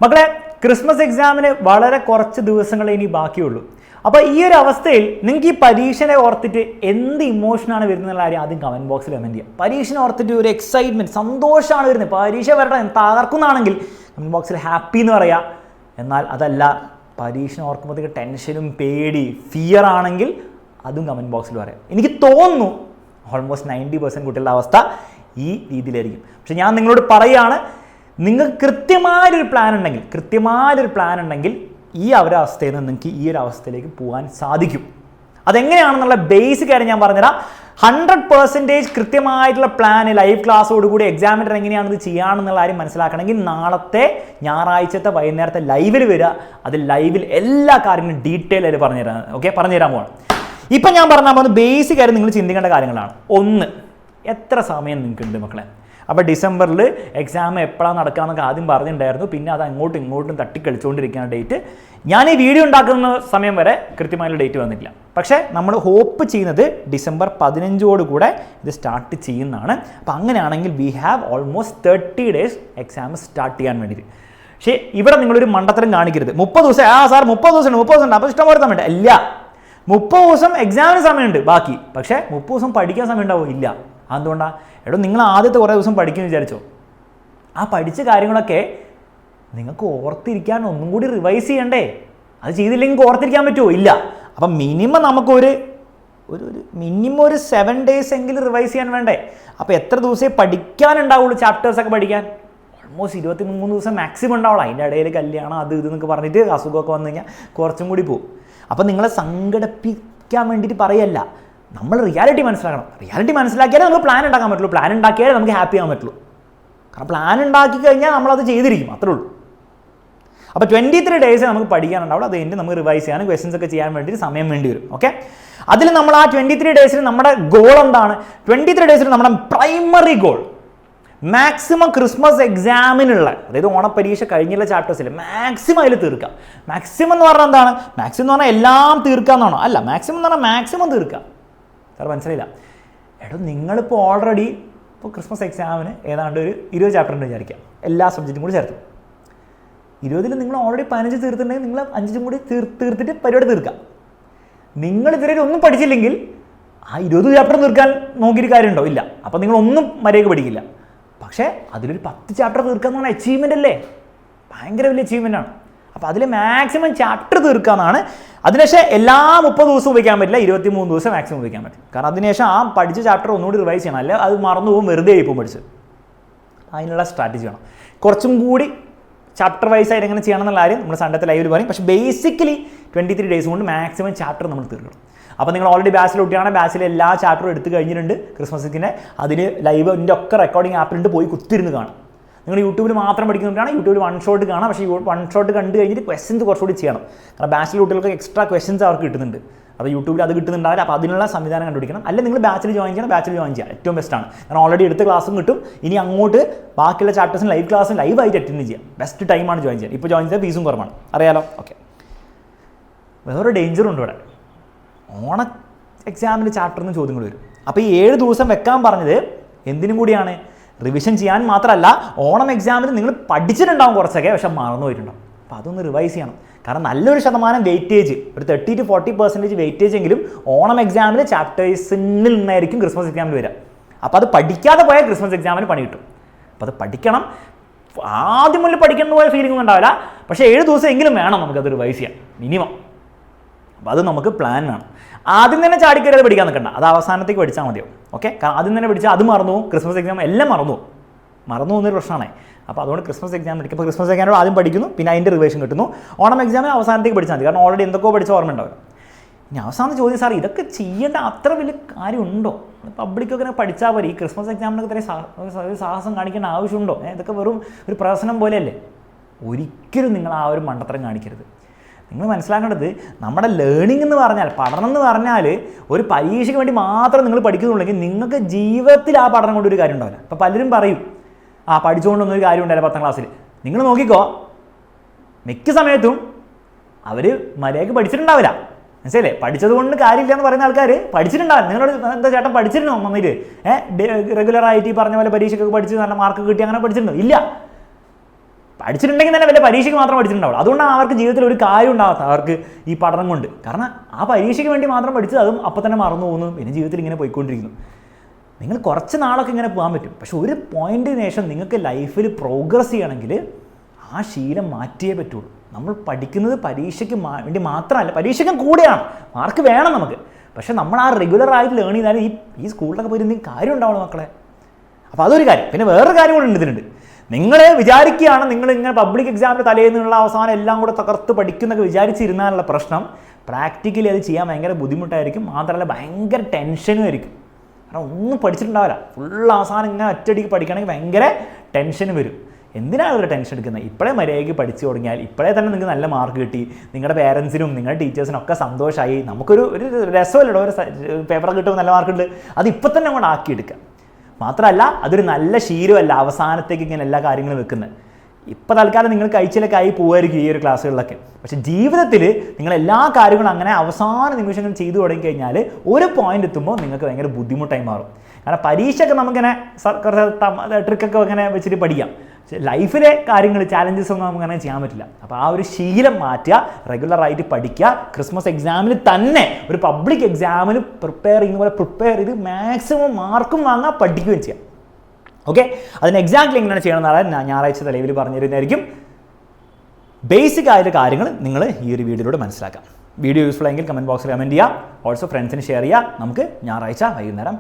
മക്കളെ, ക്രിസ്മസ് എക്സാമിന് വളരെ കുറച്ച് ദിവസങ്ങളെ ഇനി ബാക്കിയുള്ളൂ. അപ്പോൾ ഈ ഒരു അവസ്ഥയിൽ നിങ്ങൾക്ക് ഈ പരീക്ഷനെ ഓർത്തിട്ട് എന്ത് ഇമോഷനാണ് വരുന്നുള്ള കാര്യം ആദ്യം കമൻറ്റ് ബോക്സിൽ കമൻറ്റ് ചെയ്യാം. പരീക്ഷനെ ഓർത്തിട്ട് ഒരു എക്സൈറ്റ്മെൻറ്റ്, സന്തോഷമാണ് വരുന്നത്. പരീക്ഷ വരട്ടെ, തകർക്കുന്നതാണെങ്കിൽ കമൻറ്റ് ബോക്സിൽ ഹാപ്പി എന്ന് പറയാം. എന്നാൽ അതല്ല, പരീക്ഷ ഓർക്കുമ്പോഴത്തേക്ക് ടെൻഷനും പേടി, ഫിയർ ആണെങ്കിൽ അതും കമൻറ്റ് ബോക്സിൽ പറയാം. എനിക്ക് തോന്നുന്നു ഓൾമോസ്റ്റ് 90% കുട്ടികളുടെ അവസ്ഥ ഈ രീതിയിലായിരിക്കും. പക്ഷെ ഞാൻ നിങ്ങളോട് പറയുകയാണ്, നിങ്ങൾക്ക് കൃത്യമായൊരു പ്ലാൻ ഉണ്ടെങ്കിൽ ഈ അവസ്ഥയിൽ നിന്ന് നിങ്ങൾക്ക് ഈ ഒരു അവസ്ഥയിലേക്ക് പോകാൻ സാധിക്കും. അതെങ്ങനെയാണെന്നുള്ള ബേസിക് കാര്യം ഞാൻ പറഞ്ഞുതരാം. 100% കൃത്യമായിട്ടുള്ള പ്ലാൻ ലൈവ് ക്ലാസ്സോടുകൂടി എക്സാമിനർ എങ്ങനെയാണ് ഇത് ചെയ്യാമെന്നുള്ള കാര്യം മനസ്സിലാക്കണമെങ്കിൽ നാളത്തെ ഞായറാഴ്ചത്തെ വൈകുന്നേരത്തെ ലൈവിൽ വരിക. അത് ലൈവിൽ എല്ലാ കാര്യങ്ങളും ഡീറ്റെയിൽ ആയിട്ട് പറഞ്ഞുതരാൻ പോകണം. ഇപ്പം ഞാൻ പറഞ്ഞാൽ പോകുന്നത് ബേസിക് കാര്യം നിങ്ങൾ ചിന്തിക്കേണ്ട കാര്യങ്ങളാണ്. ഒന്ന്, എത്ര സമയം നിങ്ങൾക്കുണ്ട് മക്കളെ? അപ്പോൾ ഡിസംബറിൽ എക്സാം എപ്പോഴാണ് നടക്കാമെന്നൊക്കെ ആദ്യം പറഞ്ഞിട്ടുണ്ടായിരുന്നു. പിന്നെ അത് അങ്ങോട്ടും ഇങ്ങോട്ടും തട്ടിക്കളിച്ചുകൊണ്ടിരിക്കുന്ന ഡേറ്റ്. ഞാൻ ഈ വീഡിയോ ഉണ്ടാക്കുന്ന സമയം വരെ കൃത്യമായുള്ള ഡേറ്റ് വന്നിട്ടില്ല. പക്ഷേ നമ്മൾ ഹോപ്പ് ചെയ്യുന്നത് ഡിസംബർ 15 കൂടെ ഇത് സ്റ്റാർട്ട് ചെയ്യുന്നതാണ്. അപ്പോൾ അങ്ങനെയാണെങ്കിൽ we have almost 30 days exam start ചെയ്യാൻ വേണ്ടിയിട്ട്. പക്ഷേ ഇവിടെ നിങ്ങളൊരു മണ്ടത്തരം കാണിക്കരുത്. 30 ദിവസം, സാർ 30 ദിവസമുണ്ട്, അപ്പോൾ ഇഷ്ടംപോലെ സമയമുണ്ട്. ഇല്ല, 30 ദിവസം എക്സാമിന് സമയമുണ്ട് ബാക്കി. പക്ഷേ 30 ദിവസം പഠിക്കാൻ സമയം ഉണ്ടാവും? ഇല്ല. അതുകൊണ്ടാണ് നിങ്ങൾ ആദ്യത്തെ കുറേ ദിവസം പഠിക്കുമെന്ന് വിചാരിച്ചോ? ആ പഠിച്ച കാര്യങ്ങളൊക്കെ നിങ്ങൾക്ക് ഓർത്തിരിക്കാൻ ഒന്നും കൂടി റിവൈസ് ചെയ്യണ്ടേ? അത് ചെയ്തില്ലെങ്കിൽ ഓർത്തിരിക്കാൻ പറ്റുമോ? ഇല്ല. അപ്പം മിനിമം നമുക്കൊരു മിനിമം 7 days എങ്കിലും റിവൈസ് ചെയ്യാൻ വേണ്ടേ? അപ്പോൾ എത്ര ദിവസമേ പഠിക്കാനുണ്ടാവുള്ളൂ? ചാപ്റ്റേഴ്സൊക്കെ പഠിക്കാൻ ഓൾമോസ്റ്റ് 23 ദിവസം മാക്സിമം ഉണ്ടാവുള്ളൂ. അതിൻ്റെ ഇടയിൽ കല്യാണം അത് ഇതെന്നൊക്കെ പറഞ്ഞിട്ട് അസുഖമൊക്കെ വന്നു കഴിഞ്ഞാൽ കുറച്ചും കൂടി പോകും. അപ്പോൾ നിങ്ങളെ സങ്കടിപ്പിക്കാൻ വേണ്ടിയിട്ട് പറയല്ല, നമ്മൾ റിയാലിറ്റി മനസ്സിലാക്കണം. റിയാലിറ്റി മനസ്സിലാക്കിയാലേ നമുക്ക് പ്ലാൻ ഉണ്ടാക്കാൻ പറ്റുള്ളൂ. പ്ലാൻ ഉണ്ടാക്കിയാലേ നമുക്ക് ഹാപ്പി ആകാൻ പറ്റുള്ളൂ. കാരണം പ്ലാൻ ഉണ്ടാക്കി കഴിഞ്ഞാൽ നമ്മളത് ചെയ്തിരിക്കും, അത്രേ ഉള്ളൂ. അപ്പോൾ 23 days നമുക്ക് പഠിക്കാനുണ്ടാവും. അത് കഴിഞ്ഞ് നമുക്ക് റിവൈസ് ചെയ്യാനും ക്വസ്റ്റൻസ് ഒക്കെ ചെയ്യാൻ വേണ്ടിയിട്ട് സമയം വേണ്ടി വരും. ഓക്കെ, അതിൽ നമ്മൾ ആ 23 days നമ്മുടെ ഗോൾ എന്താണ്? 23 days നമ്മുടെ പ്രൈമറി ഗോൾ മാക്സിമം ക്രിസ്മസ് എക്സാമിനുള്ള, അതായത് ഓണപ്പരീക്ഷ കഴിഞ്ഞുള്ള ചാപ്റ്റേഴ്സിൽ മാക്സിമം അതിൽ തീർക്കാം. മാക്സിമം എന്ന് പറഞ്ഞാൽ എന്താണ്? മാക്സിമം എന്ന് പറഞ്ഞാൽ എല്ലാം തീർക്കാമെന്നാണോ? അല്ല, മാക്സിമം എന്ന് പറഞ്ഞാൽ മാക്സിമം തീർക്കാം. സാർ മനസ്സിലായില്ല. നിങ്ങളിപ്പോൾ ഓൾറെഡി ഇപ്പോൾ ക്രിസ്മസ് എക്സാമിന് ഏതാണ്ട് ഒരു 20 ചാപ്റ്റർ ഉണ്ട് വിചാരിക്കാം, എല്ലാ സബ്ജക്റ്റും കൂടി ചേർത്ത്. 20 നിങ്ങൾ ഓൾറെഡി 15 തീർത്തിട്ടുണ്ടെങ്കിൽ നിങ്ങൾ 5 കൂടി തീർത്തിട്ട് പരിപാടി തീർക്കാം. നിങ്ങൾ ഇതുവരെ ഒന്നും പഠിച്ചില്ലെങ്കിൽ ആ 20 ചാപ്റ്റർ തീർക്കാൻ നോക്കിയിട്ട് കാര്യമുണ്ടോ? ഇല്ല. അപ്പോൾ നിങ്ങളൊന്നും മര്യാദയ്ക്ക് പഠിക്കില്ല. പക്ഷേ അതിലൊരു 10 ചാപ്റ്റർ തീർക്കുക എന്ന് പറഞ്ഞാൽ അച്ചീവ്മെൻ്റ് അല്ലേ? ഭയങ്കര വലിയ അച്ചീവ്മെൻ്റാണ്. അപ്പോൾ അതിൽ മാക്സിമം ചാപ്റ്റർ തീർക്കാമെന്നാണ്. അതിനുശേഷം എല്ലാ 30 ദിവസവും ഉപയോഗിക്കാൻ പറ്റില്ല, 23 ദിവസം മാക്സിമം ഉപയോഗിക്കാൻ പറ്റും. കാരണം അതിനുശേഷം ആ പഠിച്ച ചാപ്റ്റർ ഒന്നുകൂടി റിവൈസ് ചെയ്യണം, അല്ലെ അത് മറന്നു പോകും, വെറുതെ ആയിപ്പോൾ പഠിച്ച്. അതിനുള്ള സ്ട്രാറ്റജി വേണം. കുറച്ചും കൂടി ചാപ്റ്റർ വൈസ് ആയിട്ട് എങ്ങനെ ചെയ്യണം എന്നുള്ള കാര്യം നമ്മൾ സൺഡേത്തെ ലൈവിൽ പറയും. പക്ഷേ ബേസിക്കലി 23 days കൊണ്ട് മാക്സിമം ചാപ്റ്റർ നമ്മൾ തീർക്കണം. അപ്പോൾ നിങ്ങൾ ഓൾറെഡി ബാച്ചിൽ ഒട്ടിയാണ്, ബാച്ചിലെ എല്ലാ ചാപ്റ്ററും എടുത്ത് കഴിഞ്ഞിട്ടുണ്ട് ക്രിസ്മസിൻ്റെ. അതിന് ലൈവിൻ്റെ ഒക്കെ റെക്കോർഡിംഗ് ആപ്പിലുണ്ട്, പോയി കുത്തിരുന്ന് കാണും. നിങ്ങൾ യൂട്യൂബിൽ മാത്രം പഠിക്കുന്നവരാണ് യൂട്യൂബിൽ 1 ഷോട്ട് കാണാം. പക്ഷേ 1 ഷോട്ട് കണ്ടു കഴിഞ്ഞിട്ട് ക്വസ്റ്റ്യൻസ് കുറച്ചുകൂടി ചെയ്യണം. കാരണം ബാച്ചിൽ കുട്ടികൾക്ക് എക്സ്ട്രാ ക്വസ്റ്റ്യൻസ് അവർക്ക് കിട്ടുന്നുണ്ട്. അപ്പോൾ യൂട്യൂബിൽ അത് കിട്ടുന്നുണ്ടാവില്ല. അപ്പോൾ അതിനുള്ള സംവിധാനം കണ്ടുപിടിക്കണം. അല്ലെങ്കിൽ നിങ്ങൾ ബാച്ചിൽ ജോയിൻ ചെയ്യുക ഏറ്റവും ബെസ്റ്റാണ്. കാരണം ഓൾറെഡി എടുത്ത ക്ലാസ്സും കിട്ടും. ഇനി അങ്ങോട്ട് ബാക്കിയുള്ള ചാപ്റ്റേഴ്സും ലൈവ് ക്ലാസ്സും ലൈവായിട്ട് അറ്റൻഡ് ചെയ്യാം. ബെസ്റ്റ് ടൈമാണ് ജോയിൻ ചെയ്യാൻ. ഇപ്പോൾ ജോയിൻ ചെയ്താൽ ഫീസും കുറവാണ്, അറിയാലോ. ഓക്കെ, വേറൊരു ഡേഞ്ചറുണ്ട് ഇവിടെ. ഓണ എക്സാമിൻ്റെ ചാപ്റ്ററിൽ നിന്ന് ചോദ്യങ്ങൾ വരും. അപ്പോൾ ഈ 7 ദിവസം വെക്കാൻ പറഞ്ഞത് എന്തിനും കൂടിയാണ്? റിവിഷൻ ചെയ്യാൻ മാത്രമല്ല, ഓണം എക്സാമിന് നിങ്ങൾ പഠിച്ചിട്ടുണ്ടാവും കുറച്ചൊക്കെ, പക്ഷെ മറന്നു പോയിട്ടുണ്ടാവും. അപ്പോൾ അതൊന്ന് റിവൈസ് ചെയ്യണം. കാരണം നല്ലൊരു ശതമാനം വെയിറ്റേജ്, ഒരു 30 to 40% വെയിറ്റേജ് എങ്കിലും ഓണം എക്സാമിൽ ചാപ്റ്റേഴ്സിൽ നിന്നായിരിക്കും ക്രിസ്മസ് എക്സാമിൽ വരിക. അപ്പോൾ അത് പഠിക്കാതെ പോയാൽ ക്രിസ്മസ് എക്സാമിന് പണി കിട്ടും. അപ്പോൾ അത് പഠിക്കണം. ആദ്യം മുതൽ പഠിക്കുന്ന പോലെ ഫീലിംഗ് ഒന്നും ഉണ്ടാവില്ല, പക്ഷേ 7 ദിവസം എങ്കിലും വേണം നമുക്കത് റിവൈസ് ചെയ്യാൻ മിനിമം. അപ്പോൾ അത് നമുക്ക് പ്ലാൻ വേണം. ആദ്യം തന്നെ ചാടിക്കയറി പഠിക്കാൻ നിൽക്കണ്ട, അത് അവസാനത്തേക്ക് പഠിച്ചാൽ മതിയോ? ഓക്കെ, കാരണം ആദ്യം തന്നെ പഠിച്ചാൽ അത് മറന്നു പോകും. ക്രിസ്മസ് എക്സാം എല്ലാം മറന്നു പോകുന്നൊരു പ്രശ്നമാണ്. അപ്പോൾ അതുകൊണ്ട് ക്രിസ്മസ് എക്സാം പഠിക്കും. അപ്പോൾ ക്രിസ്മസ് എക്സാമിനോട് ആദ്യം പഠിക്കുന്നു, പിന്നെ അതിൻ്റെ റിവേഷൻ കിട്ടുന്നു. ഓണം എക്സാമിന് അവസാനത്തേക്ക് പഠിച്ചാൽ മതി, കാരണം ഓൾറെഡി എന്തൊക്കെയോ പഠിച്ച ഓർമ്മ ഉണ്ടാവും. ഇനി അവസാനം ചോദ്യം, സാർ ഇതൊക്കെ ചെയ്യേണ്ട അത്ര വലിയ കാര്യമുണ്ടോ? പബ്ലിക്കൊക്കെ പഠിച്ചാൽ മതി, ഈ ക്രിസ്മസ് എക്സാമിനൊക്കെ ഇത്രയും സാഹസം കാണിക്കേണ്ട ആവശ്യമുണ്ടോ? ഇതൊക്കെ വെറും ഒരു പ്രശ്നം പോലെയല്ലേ? ഒരിക്കലും നിങ്ങൾ ആ ഒരു മണ്ടത്തരം കാണിക്കരുത്. നിങ്ങൾ മനസ്സിലാക്കേണ്ടത്, നമ്മുടെ ലേണിംഗ് എന്ന് പറഞ്ഞാൽ, പഠനം എന്ന് പറഞ്ഞാൽ ഒരു പരീക്ഷയ്ക്ക് വേണ്ടി മാത്രം നിങ്ങൾ പഠിക്കുന്നുണ്ടെങ്കിൽ നിങ്ങൾക്ക് ജീവിതത്തിൽ ആ പഠനം കൊണ്ടൊരു കാര്യം ഉണ്ടാവില്ല. ഇപ്പോൾ പലരും പറയും, പഠിച്ചുകൊണ്ടൊന്നൊരു കാര്യം ഉണ്ടാവില്ല 10ാം ക്ലാസ്സിൽ. നിങ്ങൾ നോക്കിക്കോ, മിക്ക സമയത്തും അവർ മര്യാദയ്ക്ക് പഠിച്ചിട്ടുണ്ടാവില്ല. മനസ്സിലല്ലേ? പഠിച്ചത് കൊണ്ട് കാര്യമില്ല എന്ന് പറയുന്ന ആൾക്കാർ പഠിച്ചിട്ടുണ്ടാവില്ല. നിങ്ങളോട് എന്താ ചേട്ടൻ പഠിച്ചിരുന്നോ നന്നായിട്ട്? റെഗുലറായിട്ട് ഈ പറഞ്ഞ പോലെ പരീക്ഷയ്ക്കൊക്കെ പഠിച്ച് നല്ല മാർക്ക് കിട്ടി അങ്ങനെ പഠിച്ചിട്ടുണ്ടോ? ഇല്ല. പഠിച്ചിട്ടുണ്ടെങ്കിൽ തന്നെ വല്ല പരീക്ഷയ്ക്ക് മാത്രം പഠിച്ചിട്ടുണ്ടാവുള്ളൂ. അതുകൊണ്ടാണ് അവർക്ക് ജീവിതത്തിൽ ഒരു കാര്യം ഉണ്ടാകാത്ത അവർക്ക് ഈ പഠനം കൊണ്ട്. കാരണം ആ പരീക്ഷയ്ക്ക് വേണ്ടി മാത്രം പഠിച്ചത് അതും അപ്പം തന്നെ മറന്നു പോകുന്നു, പിന്നെ ജീവിതത്തിൽ ഇങ്ങനെ പോയിക്കൊണ്ടിരിക്കുന്നു. നിങ്ങൾ കുറച്ച് നാളൊക്കെ ഇങ്ങനെ പോകാൻ പറ്റും, പക്ഷെ ഒരു പോയിന്റിന് ശേഷം നിങ്ങൾക്ക് ലൈഫിൽ പ്രോഗ്രസ് ചെയ്യണമെങ്കിൽ ആ ശീലം മാറ്റിയേ പറ്റുള്ളൂ. നമ്മൾ പഠിക്കുന്നത് പരീക്ഷയ്ക്ക് വേണ്ടി മാത്രമല്ല, പരീക്ഷയ്ക്കും കൂടെയാണ്, മാർക്ക് വേണം നമുക്ക്. പക്ഷെ നമ്മൾ ആ റെഗുലറായിട്ട് ലേൺ ചെയ്താലും ഈ സ്കൂളിലൊക്കെ പോയിട്ട് എന്തെങ്കിലും കാര്യം ഉണ്ടാവുള്ളൂ മക്കളെ. അപ്പോൾ അതൊരു കാര്യം. പിന്നെ വേറൊരു കാര്യം കൂടെ ഉണ്ട് ഇതിനുണ്ട്. നിങ്ങൾ വിചാരിക്കുകയാണ് നിങ്ങൾ ഇങ്ങനെ പബ്ലിക് എക്സാമിൻ്റെ തലേന്നുള്ള അവസാനം എല്ലാം കൂടെ തകർത്ത് പഠിക്കുന്നൊക്കെ വിചാരിച്ചിരുന്നാലുള്ള പ്രശ്നം, പ്രാക്ടിക്കലി അത് ചെയ്യാൻ ഭയങ്കര ബുദ്ധിമുട്ടായിരിക്കും. മാത്രമല്ല ഭയങ്കര ടെൻഷനും ആയിരിക്കും. കാരണം ഒന്നും പഠിച്ചിട്ടുണ്ടാവില്ല. ഫുൾ അവസാനം ഇങ്ങനെ ഒറ്റയടിക്ക് പഠിക്കണമെങ്കിൽ ഭയങ്കര ടെൻഷന് വരും. എന്തിനാണ് ഒരു ടെൻഷൻ എടുക്കുന്നത്? ഇപ്പോഴേ മര്യാദയ്ക്ക് പഠിച്ചു തുടങ്ങിയാൽ ഇപ്പോഴേ തന്നെ നിങ്ങൾക്ക് നല്ല മാർക്ക് കിട്ടി, നിങ്ങളുടെ പേരൻസിനും നിങ്ങളുടെ ടീച്ചേഴ്സിനും ഒക്കെ സന്തോഷമായി, നമുക്കൊരു രസമല്ലടോ ഒരു പേപ്പർ കിട്ടുമ്പോൾ നല്ല മാർക്കുണ്ട്, അത് ഇപ്പം തന്നെ അങ്ങോട്ട് ആക്കിയെടുക്കുക. മാത്രമല്ല അതൊരു നല്ല ശീലമല്ല അവസാനത്തേക്ക് ഇങ്ങനെ എല്ലാ കാര്യങ്ങളും വെക്കുന്നത്. ഇപ്പോൾ തൽക്കാലം നിങ്ങൾ കഴിച്ചിലൊക്കെ ആയി പോകുമായിരിക്കും ഈ ഒരു ക്ലാസ്സുകളിലൊക്കെ. പക്ഷേ ജീവിതത്തിൽ നിങ്ങൾ എല്ലാ കാര്യങ്ങളും അങ്ങനെ അവസാന നിമിഷങ്ങൾ ചെയ്തു തുടങ്ങിക്കഴിഞ്ഞാൽ ഒരു പോയിന്റ് എത്തുമ്പോൾ നിങ്ങൾക്ക് ഭയങ്കര ബുദ്ധിമുട്ടായി മാറും. കാരണം പരീക്ഷയൊക്കെ നമുക്കിങ്ങനെ കുറച്ച് ട്രിക്കൊക്കെ ഇങ്ങനെ വെച്ചിട്ട് പഠിക്കാം. ലൈഫിലെ കാര്യങ്ങൾ ചാലഞ്ചസ് ഒന്നും നമുക്ക് അങ്ങനെ ചെയ്യാൻ പറ്റില്ല. അപ്പോൾ ആ ഒരു ശീലം മാറ്റുക, റെഗുലറായിട്ട് പഠിക്കുക. ക്രിസ്മസ് എക്സാമിന് തന്നെ ഒരു പബ്ലിക് എക്സാമിന് പ്രിപ്പയർ ചെയ്യുന്ന പോലെ പ്രിപ്പയർ ചെയ്ത് മാക്സിമം മാർക്കും വാങ്ങാൻ പഠിക്കുകയും ചെയ്യാം. ഓക്കെ, അതിന് എക്സാക്ട്ലി എങ്ങനെയാണ് ചെയ്യണമെന്നാണ് ഞായറാഴ്ച ലൈവിൽ പറഞ്ഞിരുന്നതായിരിക്കും. ബേസിക് ആയിട്ട് കാര്യങ്ങൾ നിങ്ങൾ ഈ ഒരു വീഡിയോയിലൂടെ മനസ്സിലാക്കാം. വീഡിയോ യൂസ്ഫുൾ ആയെങ്കിൽ കമൻറ്റ് ബോക്സിൽ കമൻറ്റ് ചെയ്യുക. ഓൾസോ ഫ്രണ്ട്സിന് ഷെയർ ചെയ്യുക. നമുക്ക് ഞായറാഴ്ച വൈകുന്നേരം